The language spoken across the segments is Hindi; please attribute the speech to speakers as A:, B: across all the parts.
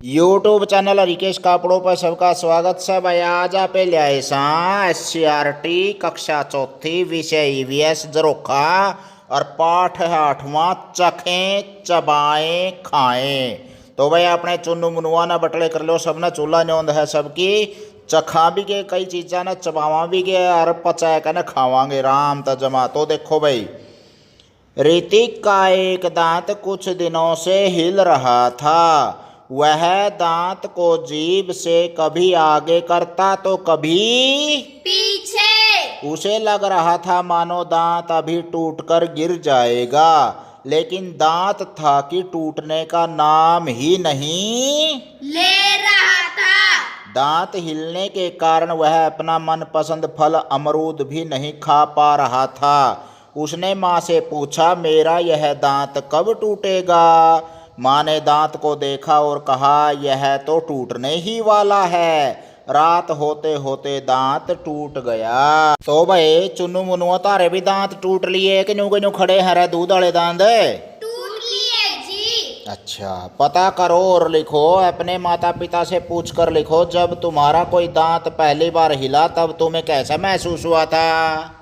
A: यूट्यूब चैनल रिकेश कापड़ों पर सबका स्वागत है भाई। आज आप SCRT कक्षा चौथी विषय EVS जरोखा और पाठ है 8वां चखें चबाएं खाएं। तो भाई अपने चुन्नू मुनुआ ना बटले कर लो, सब ना चूल्हा न्योंद है सबकी। चखा भी के कई चीज़ा ना चबावा भी के और पचा के ना खावांगे राम तजमा। तो देखो भाई, ऋतिक का एक दांत कुछ दिनों से हिल रहा था। वह दांत को जीभ से कभी आगे करता तो कभी पीछे। उसे लग रहा था मानो दांत अभी टूटकर गिर जाएगा, लेकिन दांत था कि टूटने का नाम ही नहीं
B: ले रहा था।
A: दांत हिलने के कारण वह अपना मनपसंद फल अमरूद भी नहीं खा पा रहा था। उसने माँ से पूछा, मेरा यह दांत कब टूटेगा? माँ ने दांत को देखा और कहा, यह तो टूटने ही वाला है। रात होते होते दांत टूट गया। तो भाई चुन्नू मुन्नुआ तारे भी दांत टूट लिए कि न्यू खड़े हैं रे दूध वाले दांत?
B: टूट लिए जी।
A: अच्छा, पता करो और लिखो, अपने माता पिता से पूछ कर लिखो, जब तुम्हारा कोई दांत पहली बार हिला तब तुम्हें कैसा महसूस हुआ था?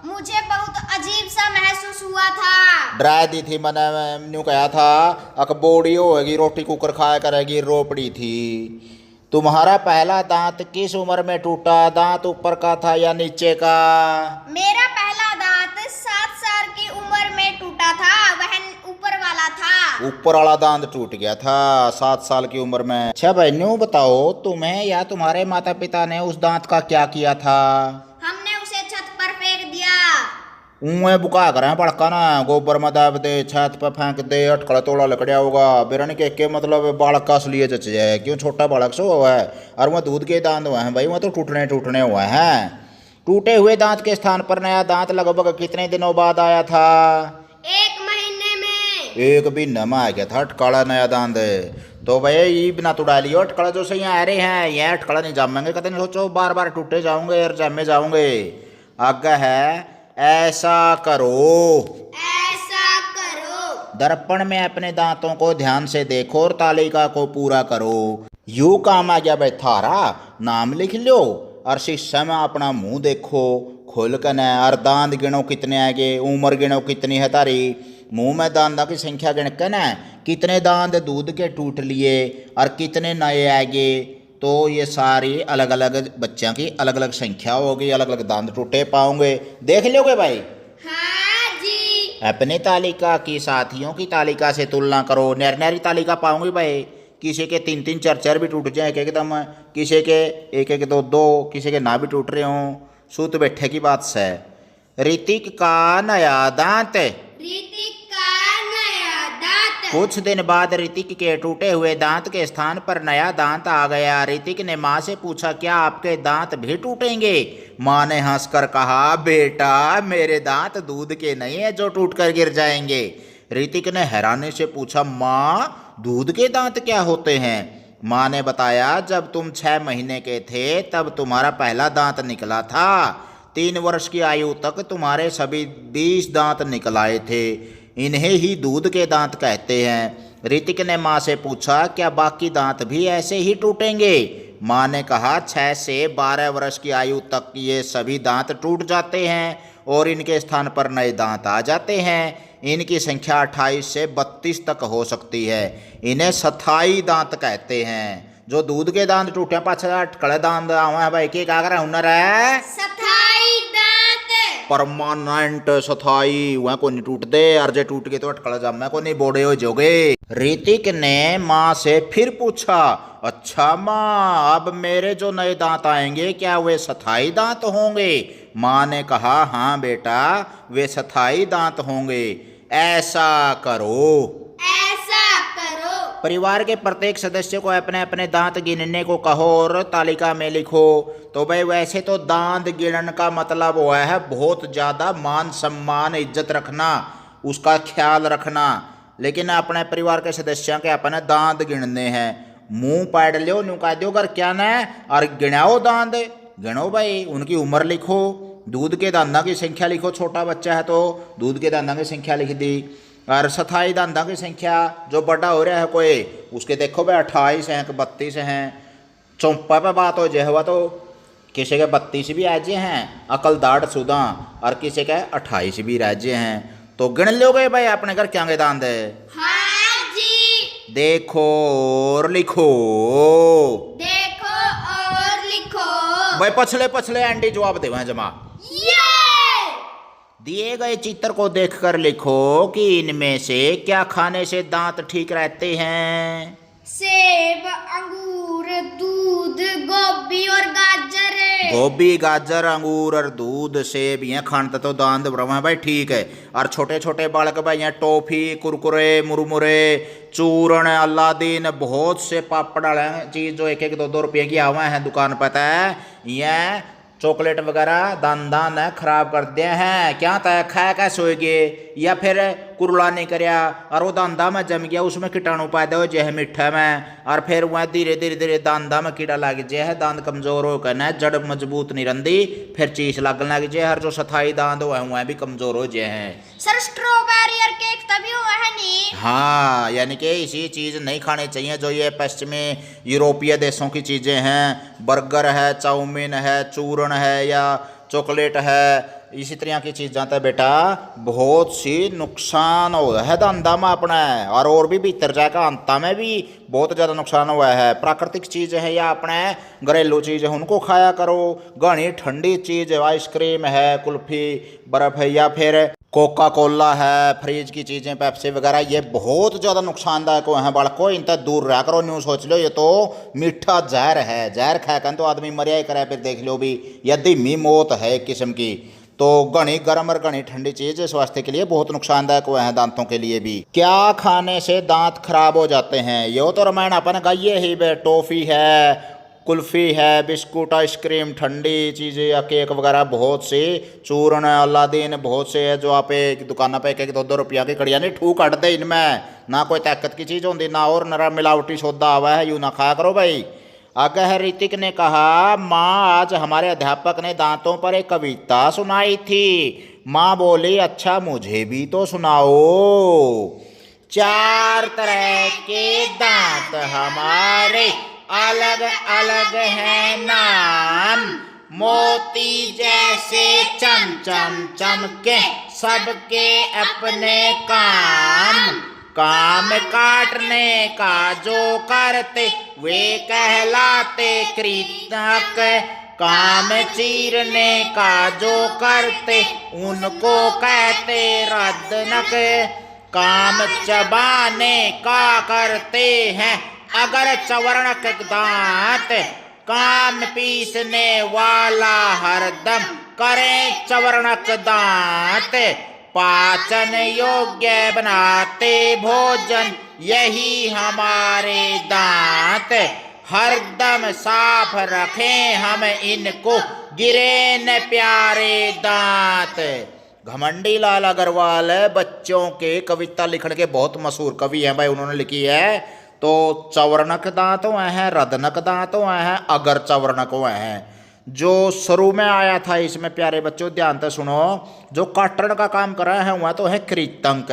B: मुझे बहुत अजीब सा महसूस हुआ था।
A: डरा दी थी, मैंने न्यू कहा था अकबोड़ी होगी, रोटी कुकर खाया करेगी, रो पड़ी थी। तुम्हारा पहला दांत किस उम्र में टूटा? दांत ऊपर का था या नीचे का?
B: मेरा पहला दांत 7 साल की उम्र में टूटा था। वह ऊपर वाला था।
A: ऊपर वाला दांत टूट गया था 7 साल की उम्र में। अच्छा भाई, न्यू बताओ, तुम्हें या तुम्हारे माता पिता ने उस दांत का क्या किया था?
B: हमने उसे छत पर फेंक दिया।
A: ऊँ बुका करें पड़का ना, गोबर में दाब दे, छत पर फेंक दे, अटकड़ा तोड़ा लकड़िया होगा बिरन के मतलब बालक का असलिए जच जाए। क्यों छोटा बालक सो हुआ है और वह दूध के दांत हुए हैं भाई, वह तो टूटने हुए हैं। टूटे हुए दांत के स्थान पर नया दांत लगभग कितने दिनों बाद आया था?
B: 1 महीने में।
A: 1 महीने में आ गया था अटकड़ा नया दांत। तो भाई ये बिना तुड़ा लियो अटकड़ा जो सही आ रहे हैं, यह अटकड़ा नहीं जामेंगे, कतई नहीं सोचो बार बार टूटे जाओगे और जामे जाओगे। आगे है, ऐसा करो। दर्पण में अपने दांतों को ध्यान से देखो और तालिका को पूरा करो। यू काम आ गया भाई थारा, नाम लिख लो और शीशे में अपना मुंह देखो खोल कर, और दांत गिनो कितने आगे, उम्र गिनो कितनी है तारी, मुंह में दांतों की संख्या गिन कर ना, कितने दांत दूध के टूट लिए और कितने नए आगे। तो ये सारी अलग अलग बच्चों की अलग अलग संख्या होगी, अलग अलग दांत टूटे पाओगे। देख लोगे भाई?
B: हाँ जी।
A: अपने तालिका की साथियों की तालिका से तुलना करो। नरी तालिका पाओगे भाई, किसी के 3-3 4-4 भी टूट जाए एकदम, किसी के 1-1 2-2, किसी के ना भी टूट रहे हों। सूत बैठे की बात से। ऋतिक का नया दांत। कुछ दिन बाद ऋतिक के टूटे हुए दांत के स्थान पर नया दांत आ गया। ऋतिक ने माँ से पूछा, क्या आपके दांत भी टूटेंगे? माँ ने हंसकर कहा, बेटा मेरे दांत दूध के नहीं है जो टूटकर गिर जाएंगे। ऋतिक ने हैरानी से पूछा, माँ दूध के दांत क्या होते हैं? माँ ने बताया, जब तुम 6 महीने के थे तब तुम्हारा पहला दांत निकला था। 3 वर्ष की आयु तक तुम्हारे सभी 20 दांत निकल आए थे। इन्हें ही दूध के दांत कहते हैं। ऋतिक ने माँ से पूछा, क्या बाकी दांत भी ऐसे ही टूटेंगे? माँ ने कहा, 6 से 12 वर्ष की आयु तक ये सभी दांत टूट जाते हैं और इनके स्थान पर नए दांत आ जाते हैं। इनकी संख्या 28 से 32 तक हो सकती है। इन्हें स्थायी दांत कहते हैं। जो दूध के दांत टूटे पाछे अटकड़े दांत आवे है भाई, के का करे हुनर है
B: स्थायी दांत।
A: परमानेंट स्थायी, वह को नहीं टूट दे, और जे टूट गए तो अटकड़ा जामे को नहीं, बोड़े हो जोगे। ऋतिक ने माँ से फिर पूछा, अच्छा माँ अब मेरे जो नए दांत आएंगे क्या वे स्थायी दांत होंगे? माँ ने कहा, हाँ बेटा वे स्थायी दांत होंगे। ऐसा करो। परिवार के प्रत्येक सदस्य को अपने अपने दांत गिनने को कहो और तालिका में लिखो। तो भाई वैसे तो दांत गिनने का मतलब हुआ है बहुत ज़्यादा मान सम्मान इज्जत रखना, उसका ख्याल रखना। लेकिन अपने परिवार के सदस्यों के अपने दांत गिनने हैं। मुंह पाड़ लो, न्यू कह दो, अगर क्या ना और गिनाओ दांत, गिनो भाई, उनकी उम्र लिखो, दूध के दांतों की संख्या लिखो। छोटा बच्चा है तो दूध के दांतों की संख्या लिख दी। और स्थाई दांतों की संख्या जो बड़ा हो रहा है कोई उसके देखो भाई 28 हैं कि 32 हैं। चौंपा पे बात हो जाए हुआ तो किसी के 32 भी राज्य हैं अकलदाड़ सुदा और किसी के 28 भी राज्य हैं। तो गिन लोगे भाई अपने घर क्या दांत है?
B: हाँ जी।
A: देखो और लिखो।
B: देखो और लिखो।
A: भाई पछले पछले एंटी जवाब देवा जमा।
B: ये
A: दिए गए चित्र को देखकर लिखो कि इनमें से क्या खाने से दांत ठीक रहते हैं?
B: सेब, अंगूर, दूध, गोभी और गाजर।
A: गोभी, गाजर, अंगूर और दूध, सेब ये खाने तो दांत ब्रह्म भाई ठीक है। और छोटे छोटे बालक भाई यहाँ टॉफी, कुरकुरे, मुरमुरे, चूरण, अलादीन बहुत से पापड़ वाले चीज जो 1-1, 2-2 रुपये की आवा है दुकान पता है। यह चॉकलेट वगैरह दान खराब कर दिए हैं। क्या तय खाया कैसे होगे या फिर कुरला नहीं करया और वो दांदा में जम गया उसमें कीटाणु पैदा हो जाए मीठा में और फिर वह धीरे धीरे धीरे दांदा में कीड़ा लग जाए दांत कमजोर हो करना जड़ मजबूत नहीं रही फिर चीज लगने लग जाए और जो स्थाई दांत हुआ वह भी कमजोर हो जाए।
B: सर स्ट्रॉबेरी और केक तभी हुआ है नहीं?
A: हाँ यानी कि इसी चीज़ नहीं खानी चाहिए जो ये पश्चिमी यूरोपीय देशों की चीज़ें हैं। बर्गर है, चाउमीन है, चूरण है या चॉकलेट है, इसी तरह की चीज़ जाता है बेटा बहुत सी नुकसान हो है धंधा में अपना और भी भीतर जाकर अंता में भी बहुत ज़्यादा नुकसान हुआ है। प्राकृतिक चीज़ है या अपने घरेलू चीज़ है उनको खाया करो। घनी ठंडी चीज़ आइसक्रीम है, कुल्फ़ी, बर्फ़ है या फिर कोका कोला है, फ्रिज की चीज़ें, पेप्सी वगैरह ये बहुत ज़्यादा नुकसानदायक हैं बालको। इनसे दूर रह करो। न्यूज़ सोच लो ये तो मीठा जहर है। जहर खाकर तो आदमी मरिया ही करे फिर देख लो भी यदि मी मौत है एक किस्म की। तो घनी गर्म और घनी ठंडी चीज़ स्वास्थ्य के लिए बहुत नुकसानदायक हुए हैं दांतों के लिए भी। क्या खाने से दांत खराब हो जाते हैं? यो तो रामायण अपन गाइए ही बे। टॉफ़ी है, कुल्फ़ी है, बिस्कुट, आइसक्रीम, ठंडी चीज़ें या केक वगैरह बहुत से, चूर्ण, अलादीन बहुत से है जो आप एक दुकान पे 1-1, 2-2 रुपया की कड़िया नहीं ठूक हट दे। इनमें ना कोई ताकत की चीज़ होती ना और नरा मिलावटी सौदा हुआ है। यूँ ना खाया करो भाई। आगे है ऋतिक ने कहा माँ आज हमारे अध्यापक ने दांतों पर एक कविता सुनाई थी। माँ बोली अच्छा मुझे भी तो सुनाओ। 4 तरह के दांत हमारे अलग अलग है नाम, मोती जैसे चम चम चमके सबके अपने काम। काम काटने का जो करते वे कहलाते कृतज्ञ, काम चीरने का जो करते उनको कहते रद्दनक। काम चबाने का करते हैं अगर चवर्णक दांत, काम पीसने वाला हरदम करें चवर्णक दांत। पाचन योग्य बनाते भोजन यही हमारे दांत, हरदम साफ रखें हम इनको गिरे न प्यारे दांत। घमंडी लाल अग्रवाल बच्चों के कविता लिखने के बहुत मशहूर कवि हैं भाई। उन्होंने लिखी है तो चवर्णक दांत हुए हैं, रदनक दांत हुए हैं, अगर चवर्णक हुए हैं। जो शुरू में आया था इसमें प्यारे बच्चों ध्यान से सुनो, जो काटने का काम कर रहे हैं वह तो है कृतंक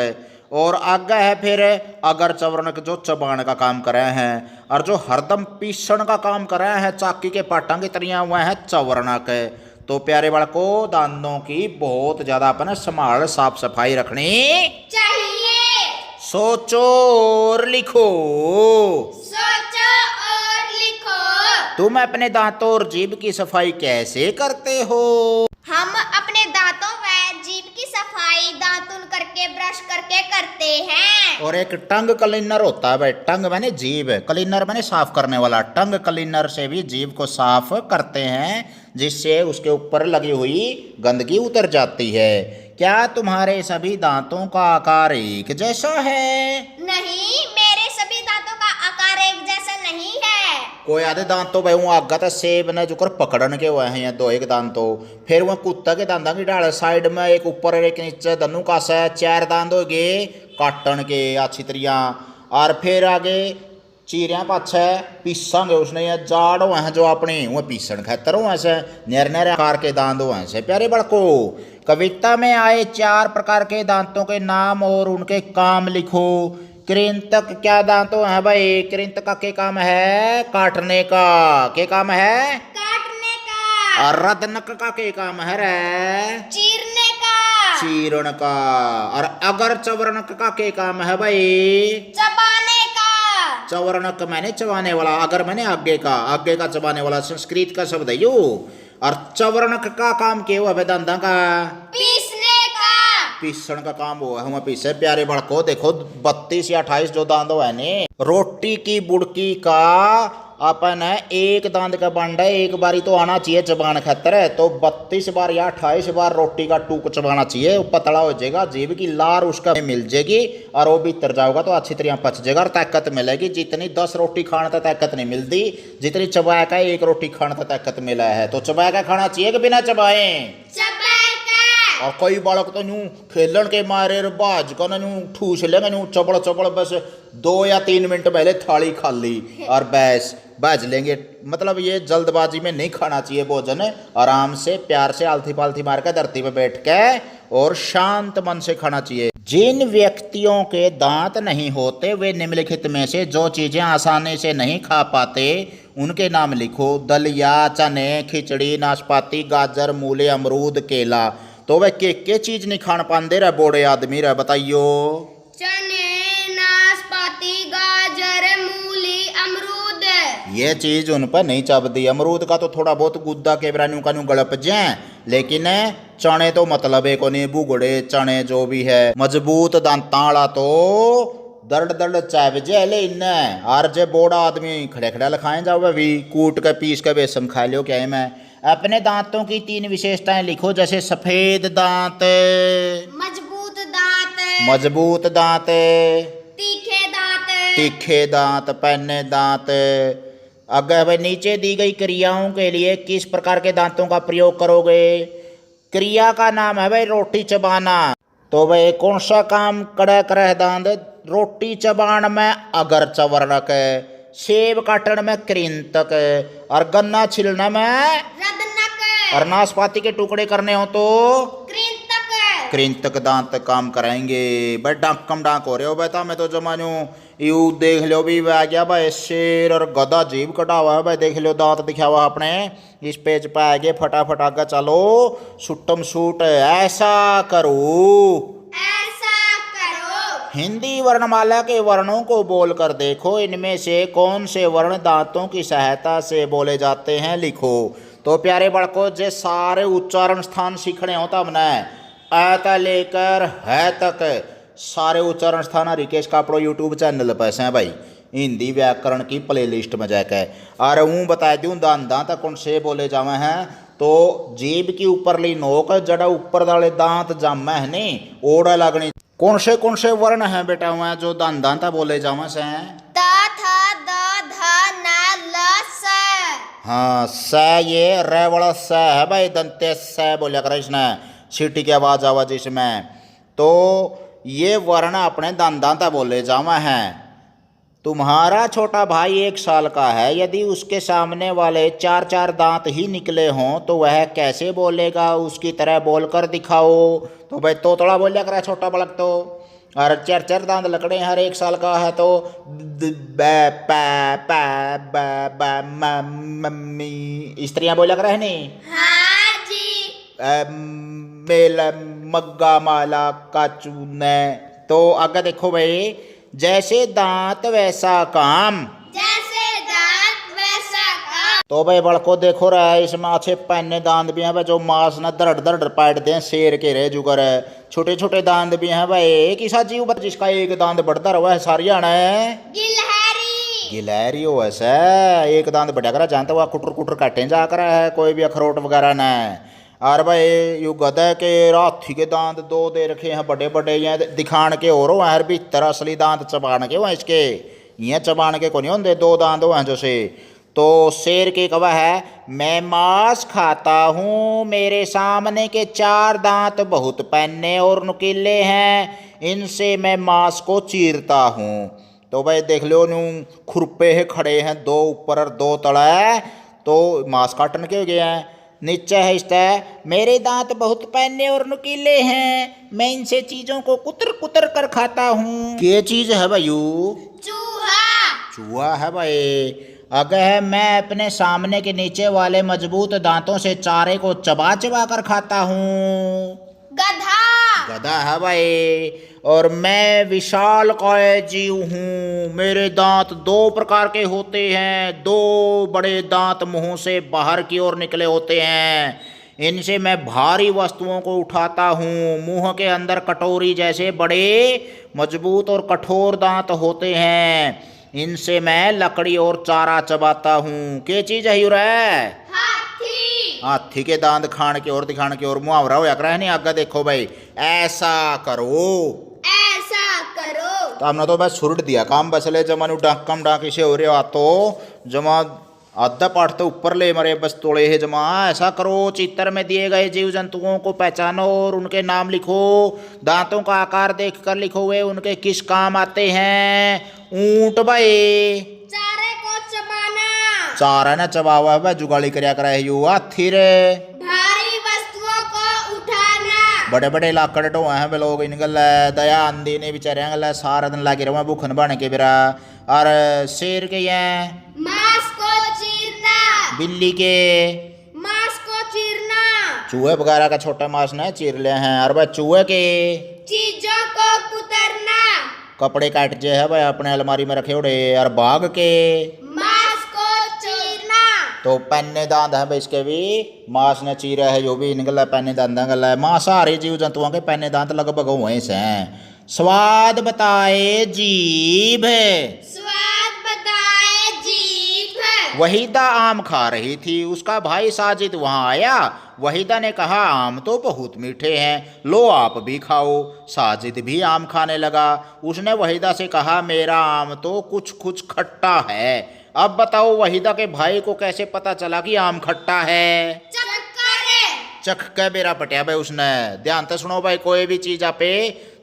A: और आगे है फिर अगर चवर्णक जो चबाने का काम कर रहे हैं और जो हरदम पीसण का काम कर रहे हैं चाकी के पाटा की तरह वह है चवर्णक। तो प्यारे बालकों दांतों की बहुत ज़्यादा अपने संभाल साफ सफाई रखनी
B: चाहिए।
A: सोचो और लिखो।
B: सोचो और लिखो।
A: तुम अपने दांतों और जीभ की सफाई कैसे करते हो?
B: हम अपने दांतों व जीभ की सफाई दातुन करके ब्रश करके करते हैं।
A: और एक टंग क्लीनर होता है भाई। टंग माने जीभ, क्लीनर माने साफ करने वाला। टंग क्लीनर से भी जीभ को साफ करते हैं जिससे उसके ऊपर लगी हुई गंदगी उतर जाती है। क्या तुम्हारे सभी दांतों का आकार एक जैसा है?
B: नहीं, मेरे सभी दांतों का आकार एक जैसा नहीं है।
A: कोई आधे दांत तो भाई वो आगा तो सेब ने जो कर पकड़न के हुए हैं या 2 एक दांत तो फिर वह कुत्ता के दांता की डाल साइड में एक ऊपर एक नीचे दनु का से 4 दांत हो गए काटन के अच्छी तरह। और फिर आगे चीरिया पाछे पीसांगे उसने ये जाड़ हुआ है जो अपनी वो पीसन खतर हुआ से नर नर आकार के दांत हुआ से। प्यारे बड़को कविता में आए 4 प्रकार के दांतों के नाम और उनके काम लिखो। कृंतक क्या दांतों है भाई? कृंतक का क्या काम है? काटने का। क्या काम है?
B: काटने का।
A: और रदनक का क्या काम है रे?
B: चीरने का।
A: चीरण का। और अगर चवरणक का क्या काम है भाई?
B: चबाने का।
A: चवरणक मैंने चबाने वाला, अगर मैंने आगे का चबाने वाला संस्कृत का शब्द है यो। और चवरणक का काम क्या हुआ दांता का?
B: पीसने का।
A: पीसण का काम हुआ है पीसे। प्यारे बड़को देखो 32 या 28 जो दांत है ने। रोटी की बुड़की का अपन है एक दांत का बंड है, एक बारी तो आना चाहिए चबान खातर है, तो 32 बार या 28 बार रोटी का टूक चबाना चाहिए। वो पतला हो जाएगा, जीभ की लार उसका मिल जाएगी और वो भीतर जाओगा तो अच्छी तरह पच जाएगा और ताकत मिलेगी। जितनी 10 रोटी खाने तक ताकत नहीं मिलती, जितनी चबाया का 1 रोटी खाने तक ताकत मिला है। तो चबाया का खाना चाहिए कि बिना चबाए? और कई बालक तो यूं खेलन के मारे बाज कर यूं ठूस लेंगे यूं चबड़ चबड़, बस 2 या 3 मिनट पहले थाली खा ली और बस बाज लेंगे। मतलब ये जल्दबाजी में नहीं खाना चाहिए भोजन, आराम से प्यार से आलथी पालथी मार के धरती पे बैठ के और शांत मन से खाना चाहिए। जिन व्यक्तियों के दांत नहीं होते वे निम्नलिखित में से जो चीजें आसानी से नहीं खा पाते उनके नाम लिखो। दलिया, चने, खिचड़ी, नाशपाती, गाजर, मूले, अमरूद, केला। तो वह के चीज नहीं खान पाते रहे बोड़े आदमी रहे बताइयो?
B: चने, नाशपाती, गाजर, मूली, अमरूद।
A: ये चीज उन पर नहीं चबदी। अमरूद का तो थोड़ा बहुत गुद्दा के ब्रानू का गड़प जाए, लेकिन चने तो मतलब है को नहीं। बुगड़े चने जो भी है मजबूत दांता वाला तो दर्द दर्द चाव जे इन। और जे बोड़ा आदमी खड़े खड़े लखाए जाओ भी कूट के पीस के बेसन खा लो। क्या है मैं अपने दांतों की 3 विशेषताएं लिखो। जैसे सफेद दांत,
B: मजबूत दांत,
A: मजबूत दांत,
B: तीखे दांत,
A: तीखे दांत, पन्ने दांत। अगर भाई नीचे दी गई क्रियाओं के लिए किस प्रकार के दांतों का प्रयोग करोगे? क्रिया का नाम है भाई रोटी चबाना। तो भाई कौन सा काम कड़ा करे दांत? रोटी चबान में अगर चवरणक, सेब काटन में कृंतक, और गन्ना छिलने में
B: रदनक,
A: और नाशपाती के टुकड़े करने हो तो
B: कृंतक।
A: कृंतक दांत काम कराएंगे। भाई डांक कम डांक हो रहे हो बेटा, मैं तो जमानू यू देख लो भी आ गया भाई शेर और गधा जीभ कटा हुआ है भाई। देख लो दांत दिखा हुआ अपने इस पेज पे आ गए। फटाफट आगे चलो, सुट्टम सूट ऐसा करो। हिंदी वर्णमाला के वर्णों को बोलकर देखो, इनमें से कौन से वर्ण दांतों की सहायता से बोले जाते हैं लिखो। तो प्यारे बड़को जे सारे उच्चारण स्थान सीखने होता हमने अ तक लेकर है तक सारे उच्चारण स्थान रिकेश का अपनो यूट्यूब चैनल पर हैं भाई, हिंदी व्याकरण की प्लेलिस्ट में जाकर। और ऊँ बता दूँ दांत कौन से बोले जावे हैं। तो जीभ की ऊपरली नोक जड़ा ऊपर वाले दांत जामे है नहीं ओड़ा लगनी। कौन से वर्ण हैं बेटा वहाँ जो दांता बोले जावे से?
B: त, थ, द, ध, न, ल, स।
A: हाँ स, ये रे वाला स है भाई, दंते स बोलिया कर इसने, सीटी की आवाज आवाज इसमें। तो ये वर्ण अपने दांता बोले जावे हैं। तुम्हारा छोटा भाई 1 साल का है, यदि उसके सामने वाले 4 दांत ही निकले हों तो वह कैसे बोलेगा? उसकी तरह बोलकर दिखाओ। तो भाई तोतला बोलिया करे छोटा बालक तो। और 4 दांत लकड़े हर 1 साल का है तो मम्मी स्त्रियां बोलिया करे है नहीं?
B: हाँ जी।
A: मेला मग्गा माला काचूने। तो आगे देखो भाई, जैसे दांत वैसा काम,
B: जैसे दांत वैसा काम।
A: तो भाई बड़को देखो रहा है इसमें अच्छे पन्ने दांत भी हैं भाई जो मांस न दरड़ दरड़ पाटते हैं शेर के रहे जुगर है। छोटे छोटे दांत भी हैं भाई। एक ऐसा जीव जिसका 1 दांत बढ़ता रहा है सारिया है
B: गिलहरी।
A: गिलहरी हो ऐसा 1 दांत बढ़ा कर जानता हुआ कुटर कुटर काटे जा कर है कोई भी अखरोट वगैरह न। और भाई यू गधे के हाथी के दांत 2 दे रखे हैं बड़े बड़े, ये दिखान के और हर भीतर असली दांत चबान के वहाँ इसके ये चबान के को नहीं होंगे 2 दांत वहाँ जो से। तो शेर के कवा है, मैं मांस खाता हूँ, मेरे सामने के 4 दांत बहुत पन्ने और नुकीले हैं, इनसे मैं मांस को चीरता हूँ। तो भाई देख लो नू खुरपे है खड़े हैं, दो ऊपर और दो तले, तो मांस काटन के गए हैं। नीचे है इसका, मेरे दांत बहुत पैने और नुकीले हैं, मैं इनसे चीजों को कुतर कुतर कर खाता हूँ। ये चीज है भाई?
B: चूहा।
A: चूहा है भाई। अगर है मैं अपने सामने के नीचे वाले मजबूत दांतों से चारे को चबा चबा कर खाता हूँ।
B: गधा।
A: गधा है भाई। और मैं विशाल काय जीव हूँ, मेरे दांत दो प्रकार के होते हैं, दो बड़े दांत मुंह से बाहर की ओर निकले होते हैं, इनसे मैं भारी वस्तुओं को उठाता हूँ। मुंह के अंदर कटोरी जैसे बड़े मजबूत और कठोर दांत होते हैं, इनसे मैं लकड़ी और चारा चबाता हूँ। क्या चीज है यूरे?
B: हाथी।
A: हाथी के दांत खान के और दिखाने के और मुहावरा होया कर नहीं। आगे देखो भाई, ऐसा करो,
B: ऐसा करो।
A: तो हमने तो बस छुड़ दिया काम, बसले जमा डाकम डाक इसे हो रहे हो तो जमा आधा पाठ तो ऊपर ले मरे बस तोड़े है जमा। ऐसा करो, चित्र में दिए गए जीव जंतुओं को पहचानो और उनके नाम लिखो। दांतों का आकार देखकर लिखो वे उनके किस काम आते हैं। ऊंट भाई,
B: चारे को चबाना।
A: चारा ना चबा हुआ है जुगाली करया करा है यू। हाथी रे,
B: भारी वस्तुओं को उठाना।
A: बड़े बड़े लाकड़ ढोए हैं वे लोग इन गल दया आंधी ने बेचारे गल सारा दिन लागे रहो भूखन बन के बिरा। और शेर के ये
B: मांस को चीरना।
A: बिल्ली के
B: मांस को चीरना।
A: चूहे वगैरह का छोटा मांस न चीर ले हैं। और भाई चूहे के
B: चीजों को कुतरना।
A: कपड़े काट जे है भाई अपने अलमारी में रखे उड़े। और बाघ के
B: मांस को चीरना।
A: तो पैने दांत है भाई इसके भी, मांस ने चीरा है जो भी निकला पैने दांत गला है। मांसाहारी जीव जंतुओं के पैने दांत लगभग वहीं से हैं। स्वाद बताए जीभ,
B: स्वाद बताए जीभ।
A: वहीदा आम खा रही थी, उसका भाई साजिद वहां आया। वहीदा ने कहा आम तो बहुत मीठे हैं, लो आप भी खाओ। साजिद भी आम खाने लगा। उसने वहीदा से कहा मेरा आम तो कुछ खट्टा है। अब बताओ वहीदा के भाई को कैसे पता चला कि आम खट्टा है? चख के बेरा पटिया भाई उसने। ध्यान से सुनो भाई, कोई भी चीज आपे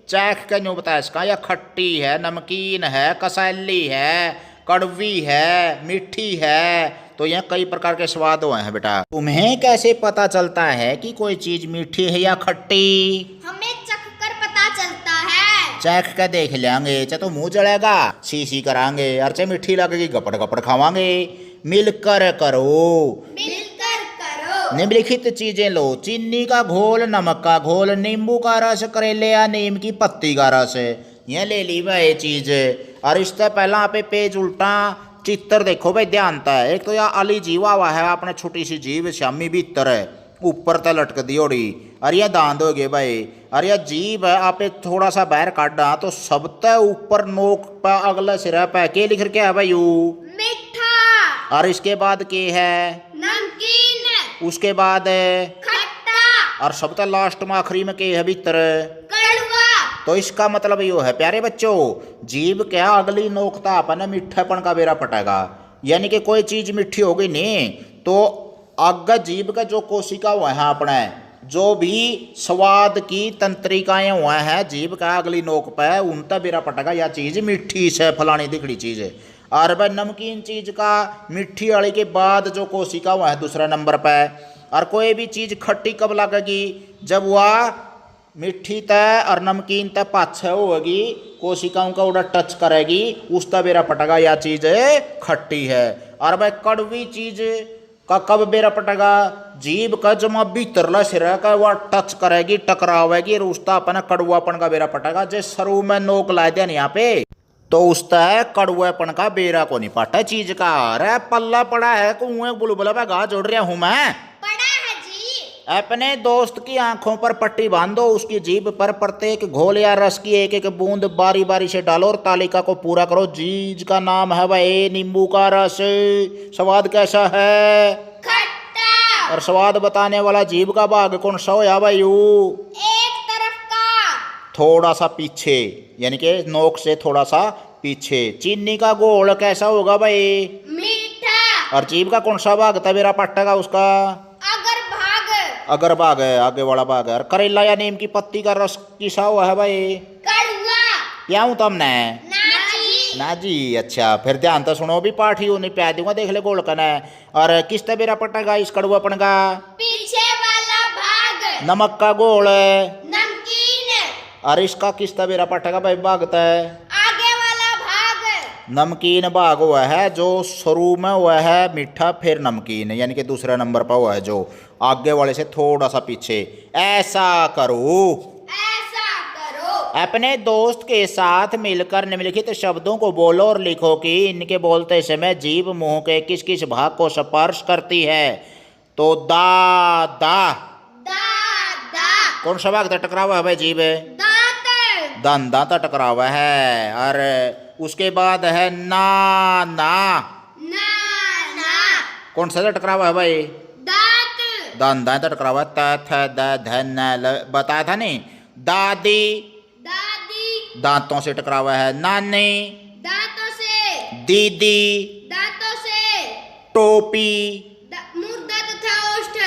A: चख के न्यू बताया इसका, या खट्टी है, नमकीन है, कसैली है, कड़वी है, मीठी है, तो यह कई प्रकार के स्वाद हुए हैं बेटा। तुम्हें कैसे पता चलता है कि कोई चीज मीठी है या खट्टी?
B: हमें चख कर पता चलता है।
A: चख के देख लेंगे, चे तो मुंह जलेगा, सी करांगे, और चे मीठी लगेगी गपड़ गपड़ खावांगे। मिलकर करो,
B: मिलकर करो।
A: निम्नलिखित चीजें लो, चीनी का घोल, नमक का घोल, नींबू का रस, करेले या नीम की पत्ती का रस। ये ले ली भाई चीज। और इससे पहला आप पेज उल्टा चित्र देखो भाई ध्यान है। एक तो यह अली जीवा हुआ है अपने छोटी सी जीव श्यामी भीतर है, ऊपर तक लटक दी ओड़ी। और यह दांत हो गए भाई। और यह जीव है आप थोड़ा सा बाहर काटा तो सबसे ऊपर नोक पे अगला सिरा पे के लिख के है भाई यू
B: मीठा।
A: और इसके बाद के है
B: नमकीन।
A: उसके बाद
B: खट्टा।
A: और सबसे लास्ट में आखिरी में के है भीतर
B: कड़वा।
A: तो इसका मतलब यो है प्यारे बच्चों, जीव क्या अगली नोकता अपन मीठापन का बेरा पटेगा। यानी कि कोई चीज मीठी होगी नहीं तो आगे जीव का जो कोशिका हुआ है अपने जो भी स्वाद की तंत्रिकाएं हुआ है जीव का अगली नोक पे उनका बेरा पटेगा या चीज मीठी से फलानी दिखड़ी चीज है। और भाई नमकीन चीज का मिट्टी वाली के बाद जो कोशिका हुआ है दूसरा नंबर पे। और कोई भी चीज खट्टी कब लगेगी? जब वह मिट्टी तय और नमकीन तय पाछे होगी, कोशिकाओं का उड़ा टच करेगी, उसका बेरा पटेगा या चीज खट्टी है। और भाई कड़वी चीज का कब बेरा पटेगा? जीभ का जमा भीतरला सिरा का वह टच करेगी, टकरावेगी और उसका अपना कड़वापन का बेरा पटेगा। जे सरू में नोक ला दिया यहाँ पे तो उसका कड़वापन का बेरा को नहीं पाटा चीज का। अरे पल्ला पड़ा है कुएं बुलबुला पे घास जोड़ रहा हूं मैं।
B: पड़ा है जी।
A: अपने दोस्त की आंखों पर पट्टी बांधो, उसकी जीभ पर प्रत्येक घोल या रस की एक एक बूंद बारी बारी से डालो और तालिका को पूरा करो। चीज का नाम है भाई नींबू का रस। स्वाद कैसा है?
B: खट्टा।
A: और स्वाद बताने वाला जीभ का भाग कौन सा हो या भाई?
B: एक तरफ का
A: थोड़ा सा पीछे, यानी कि नोक से थोड़ा सा पीछे। चीनी का घोल कैसा होगा भाई?
B: मीठा।
A: और जीभ का कौन सा भाग तवेरा पट्टेगा उसका? अगर भाग है, आगे वाला भाग है। और करेला या नीम की पत्ती का रस किसा हुआ है भाई?
B: कड़वा।
A: क्या हूं तुमने?
B: ना जी।
A: ना जी। अच्छा फिर ध्यान तो सुनो भी पाठी नहीं प्या दूंगा देख ले गोल कना है। और किस तरह बेरा पटेगा इस कड़ुआपन का?
B: पीछे वाला भाग।
A: नमक का गोल है।
B: नमकीन।
A: और इसका किस तरह बेरा पटेगा भाई भागता है?
B: आगे वाला भाग।
A: नमकीन भाग हुआ है जो शुरू में हुआ है मीठा फिर नमकीन, यानी कि दूसरे नंबर पर हुआ है जो आगे वाले से थोड़ा सा पीछे। ऐसा करो। अपने दोस्त के साथ मिलकर निम्नलिखित शब्दों को बोलो और लिखो कि इनके बोलते समय जीभ मुंह के किस किस भाग को स्पर्श करती है। तो दा दा कौन सा भाग टकरा हुआ है भाई? जीभ। दांत दांत टकरा हुआ है। और उसके बाद है ना ना कौन सा टकरा हुआ है भाई? दांत दांत टकरा हुआ है। बताया था नहीं। दादी दांतों से टकरा हुआ है। नानी
B: दांतों से।
A: दीदी
B: दांतों से।
A: टोपी
B: मुर्दा तथा ओष्ठ।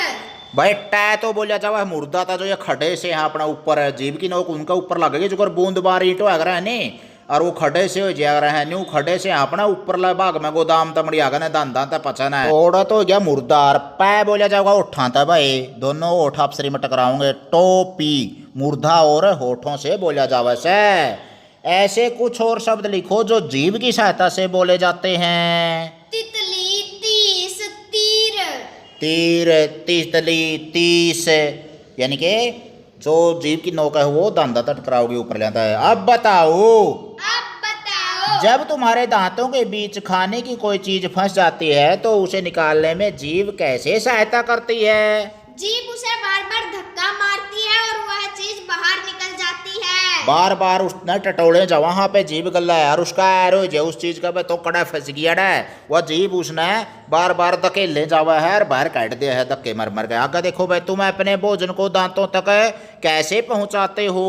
A: भाई टै तो बोलिया जावा है मुर्दा था जो ये खड्डे से यहाँ अपना ऊपर है जीभ की नोक उनका ऊपर लगेगी जो बूंद बार ईंटो आगर है नहीं। और वो खड्डे से हो जा रहा है न्यू खड्डे से अपना ऊपर भाग में गोदाम तमड़ी आगे ने दान दान पचन है। थोड़ा तो गया मुर्दा और पै बोलिया जाएगा ओठा था भाई दोनों ओठ आपसरी में टकराओगे। टोपी मुर्दा और होठों से बोलिया जावा से। ऐसे कुछ और शब्द लिखो जो जीभ की सहायता से बोले जाते हैं।
B: तितली तीस तीर।
A: तीर तितली तीस यानी कि जो जीभ की नोक है वो दांत दांत टकराओगे ऊपर लेता है। अब बताओ जब तुम्हारे दांतों के बीच खाने की कोई चीज फंस जाती है तो उसे निकालने में जीभ कैसे सहायता करती है?
B: जीभ उसे बार बार धक्का मारती है और वह चीज बाहर निकल जाती है।
A: बार बार उसने टटोले जा वहां पे जीभ गल्ला है और उसका एरो जो उस चीज का तो कड़ा फंस गया है वह जीभ उसने बार बार धकेले जावा है और बाहर काट दिया है धक्के मर मर गए। आगे देखो भाई तुम अपने भोजन को दांतों तक कैसे पहुंचाते हो?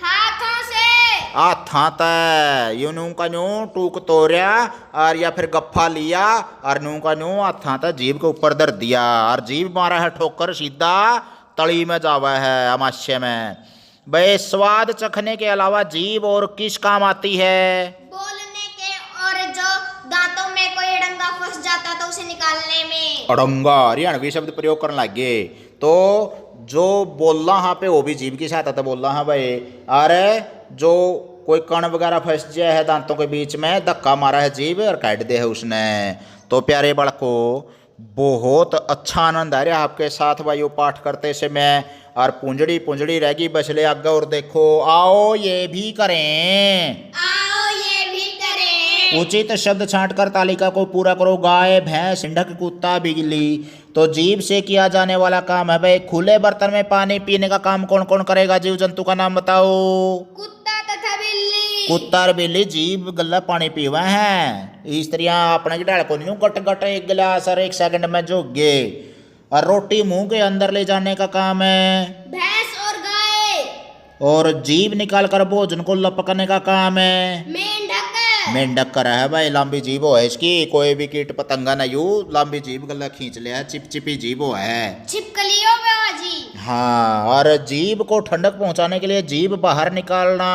B: हाथों से।
A: हाथा तय यू नू का नू टूक तोड़िया और या फिर गप्फा लिया और नू का नू हाथा तय जीभ के ऊपर धर दिया और जीभ मारा है ठोकर सीधा तली में जावा है अमाशय में। भाई स्वाद चखने के अलावा जीभ और किस काम आती है?
B: बोलने के और जो दांतों में कोई अड़ंगा फंस जाता तो उसे निकालने में।
A: अड़ंगा हरियाणवी शब्द प्रयोग करने लग गए तो जो बोलना हाँ पे वो भी जीभ की सहायता से बोलना है भाई। अरे जो कोई कण वगैरह फंस जाए है दांतों के बीच में धक्का मारा है जीभ और काट दे है उसने। तो प्यारे बालको बहुत अच्छा आनंद आ रहा है आपके साथ भाई पाठ करते समय और पूंजड़ी पूंजड़ी रहेगी बचले आगे। और देखो आओ ये भी करें उचित शब्द छांट कर तालिका को पूरा करो। गाय भैंस मेंढक कुत्ता बिल्ली। तो जीभ से किया जाने वाला काम है भाई खुले बर्तन में पानी पीने का काम कौन कौन करेगा? जीव जंतु का नाम बताओ।
B: कुत्ता तथा बिल्ली।
A: कुत्ता और बिल्ली जीभ गल्ला पानी पीवा है। इस तरह अपने की डाल को नहीं गट गट एक गिलास और 1 सेकंड में जोगे। और रोटी मुंह के अंदर ले जाने का काम है
B: भैंस और गाय।
A: और जीभ निकाल कर भोजन को लपकने का काम है
B: मेंढक।
A: मेंढक कर है भाई लंबी जीभ है इसकी कोई भी कीट पतंगा न यू लंबी जीभ गला खींच ले है चिपचिपी जीभ है
B: छिपकलियों में जी।
A: हाँ और जीभ को ठंडक पहुंचाने के लिए जीभ बाहर निकालना।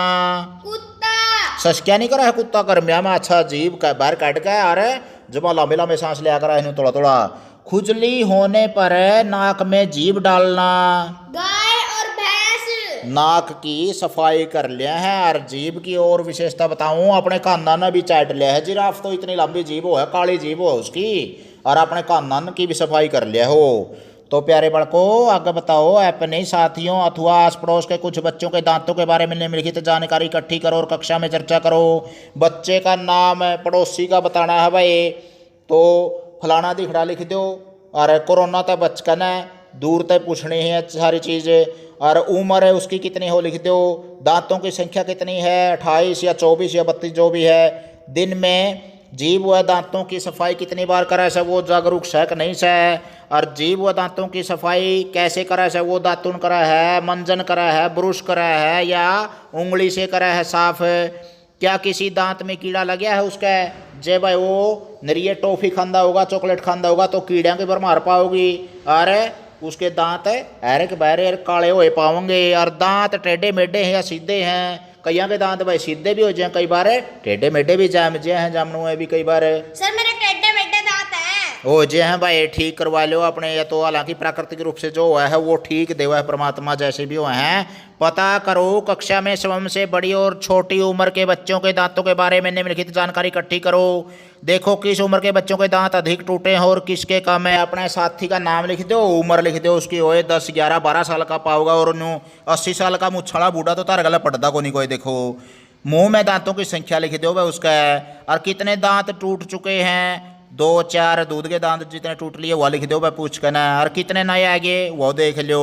B: कुत्ता
A: सस्क्या नहीं करा है कुत्ता गर्मिया में अच्छा जीभ का बाहर काट के आ रहे जब लंबे लंबे सांस लिया करा है थोड़ा थोड़ा। खुजली होने पर नाक में जीभ डालना।
B: गाय और भैंस
A: नाक की सफाई कर लिया है। और जीभ की और विशेषता बताऊं अपने कानन ने भी चाट लिया है। जिराफ तो इतनी लंबी जीभ है काली जीभ है उसकी और अपने कानन की भी सफाई कर लिया हो। तो प्यारे बड़को आगे बताओ अपने साथियों अथवा आस पड़ोस के कुछ बच्चों के दांतों के बारे में निम्नलिखित जानकारी इकट्ठी करो और कक्षा में चर्चा करो। बच्चे का नाम पड़ोसी का बताना है भाई तो फलाना दिखड़ा लिख दो। और कोरोना तक बचकन है दूर तक पूछनी है सारी चीज़ें। और उम्र है उसकी कितनी हो लिख दो। दांतों की संख्या कितनी है 28 या 24 या 32 जो भी है। दिन में जीभ व दांतों की सफाई कितनी बार करे से वो जागरूक है कि नहीं से। और जीभ व दांतों की सफाई कैसे करे से वो दातुन करा है मंजन करा है ब्रुश करा है या उंगली से करा है साफ। क्या किसी दांत में कीड़ा लग गया है उसका जे भाई वो नरिये टॉफी खांदा होगा चॉकलेट खांदा होगा तो कीड़ियाँ के बार मार पाओगी। अरे उसके दांत अरे के बारे काले हुए पाओगे। और दांत टेढ़े मेढ़े हैं या सीधे हैं कईयां के दांत भाई सीधे भी हो जाए, कई बार टेढ़े मेढ़े भी जाम जे हैं, जामनू है भी कई बार
B: सर मेरे टेढ़े मेढ़े दांत हैं।
A: हो जे हैं भाई, ठीक करवा लो अपने। या तो हालांकि प्राकृतिक रूप से जो हुआ है वो ठीक देवा है परमात्मा, जैसे भी हुए हैं। पता करो कक्षा में स्वयं से बड़ी और छोटी उम्र के बच्चों के दांतों के बारे में निम्नलिखित जानकारी इकट्ठी करो। देखो किस उम्र के बच्चों के दांत अधिक टूटे हैं और किसके कम है। अपने साथी का नाम लिख दो, उम्र लिख दो उसकी, होए 10 11 12 साल का पाओगा और 80 साल का मुछड़ा बूढ़ा तो तार गला पड़ता को नहीं कोई। देखो मुंह में दांतों की संख्या लिख दो भाई उसका, और कितने दांत टूट चुके हैं, 2 4 दूध के दांत जितने टूट लिए वो लिख दो भाई पूछ कर ना, और कितने नए आगे वो देख लो।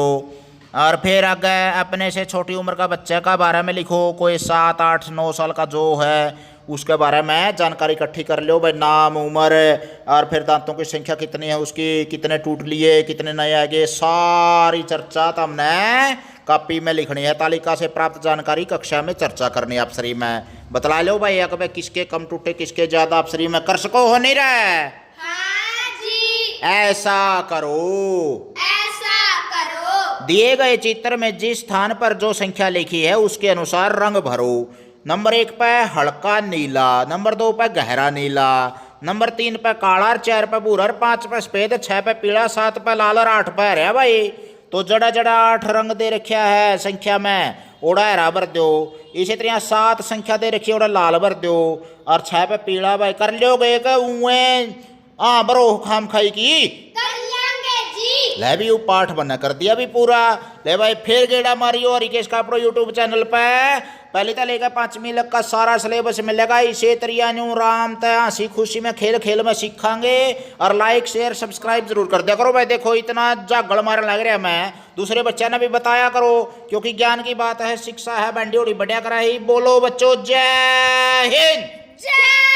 A: और फिर आगे अपने से छोटी उम्र का बच्चे का बारे में लिखो, कोई 7 8 9 साल का जो है उसके बारे में जानकारी इकट्ठी कर लो भाई, नाम उम्र और फिर दांतों की संख्या कितनी है उसकी, कितने टूट लिए, कितने नए आगे, सारी चर्चा तो हमने कॉपी में लिखनी है। तालिका से प्राप्त जानकारी कक्षा में चर्चा करनी है अप्सरी में। बतला लो भाई एक भाई किसके कम टूटे किसके ज्यादा अप्सरी में, कर सको हो नहीं रहे।
B: हाँ जी।
A: ऐसा करो,
B: ऐसा करो।
A: दिए गए चित्र में जिस स्थान पर जो संख्या लिखी है उसके अनुसार रंग भरो। नंबर 1 पे हल्का नीला, नंबर 2 पे गहरा नीला, नंबर 3 पे काला, 4 पे भूरा, 5 पे सफेद, 6 पे पीला, 7 पे लाल और 8 पे हरा भाई। तो जड़ा जड़ा 8 रंग दे रखा है संख्या में, ओड़ा हरा भर दो। इसी तरह 7 संख्या दे रखी है, ओड़ा लाल भर दो, और 6 पे पीला भाई। कर लोगे हाँ बरो खाम खाई की
B: कर लेंगे जी।
A: ले भी पाठ बना कर दिया भी पूरा। ले भाई फिर गेड़ा Mario Harikesh Kapdo YouTube channel पे, पहले तो लेकर 5वीं लग का सारा सिलेबस मिलेगा। इसे तरिया न्यू राम तय हंसी खुशी में खेल खेल में सीखांगे। और लाइक शेयर सब्सक्राइब जरूर कर दिया करो भाई। देखो इतना जागड़ मारने लग रहा है मैं, दूसरे बच्चा ने भी बताया करो, क्योंकि ज्ञान की बात है, शिक्षा है, बंडी उड़ी बढ़िया कराई। बोलो बच्चों जय हिंद।
B: जय